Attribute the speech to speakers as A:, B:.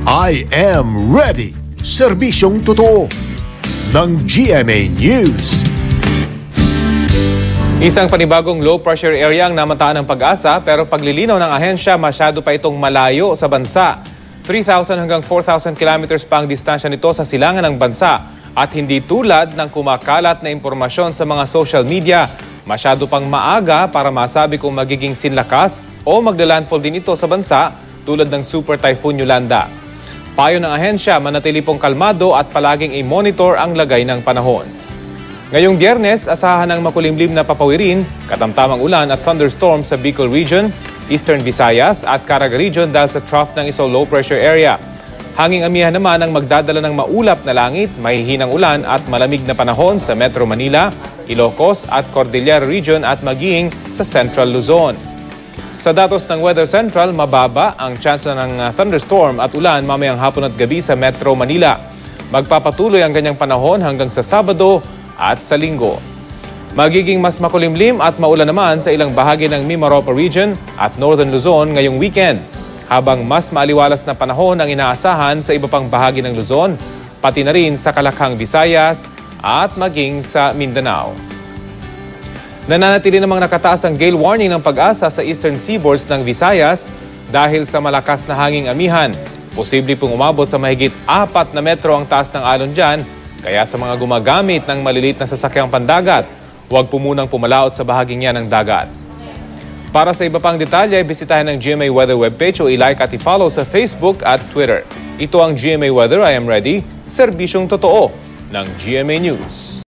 A: I am ready. Serbisyong totoo ng GMA News.
B: Isang panibagong low pressure area ang namataan ng Pag-asa pero paglilinaw ng ahensya masyado pa itong malayo sa bansa. 3,000 hanggang 4,000 kilometers pa ang distansya nito sa silangan ng bansa at hindi tulad ng kumakalat na impormasyon sa mga social media. Masyado pang maaga para masabi kung magiging sinlakas o maglalandfall din ito sa bansa tulad ng Super Typhoon Yolanda. Payo ng ahensya, manatili pong kalmado at palaging i-monitor ang lagay ng panahon. Ngayong Biyernes, asahan ng makulimlim na papawirin, katamtamang ulan at thunderstorm sa Bicol Region, Eastern Visayas at Caraga Region dahil sa trough ng isang low pressure area. Hanging amihan naman ang magdadala ng maulap na langit, mahihinang ulan at malamig na panahon sa Metro Manila, Ilocos at Cordillera Region at maging sa Central Luzon. Sa datos ng Weather Central, mababa ang chance ng thunderstorm at ulan mamayang hapon at gabi sa Metro Manila. Magpapatuloy ang ganyang panahon hanggang sa Sabado at sa Linggo. Magiging mas makulimlim at maulan naman sa ilang bahagi ng Mimaropa Region at Northern Luzon ngayong weekend, habang mas maaliwalas na panahon ang inaasahan sa iba pang bahagi ng Luzon, pati na rin sa Kalakhang, Visayas at maging sa Mindanao. Nananatili namang nakataas ang gale warning ng Pag-asa sa eastern seaboards ng Visayas dahil sa malakas na hanging amihan. Posible pong umabot sa mahigit 4 na metro ang taas ng alon dyan, kaya sa mga gumagamit ng maliliit na sasakyang pandagat, huwag po munang pumalaot sa bahaging yan ng dagat. Para sa iba pang detalye, bisitahin ang GMA Weather webpage o i-like at i-follow sa Facebook at Twitter. Ito ang GMA Weather, I am ready, serbisyong totoo ng GMA News.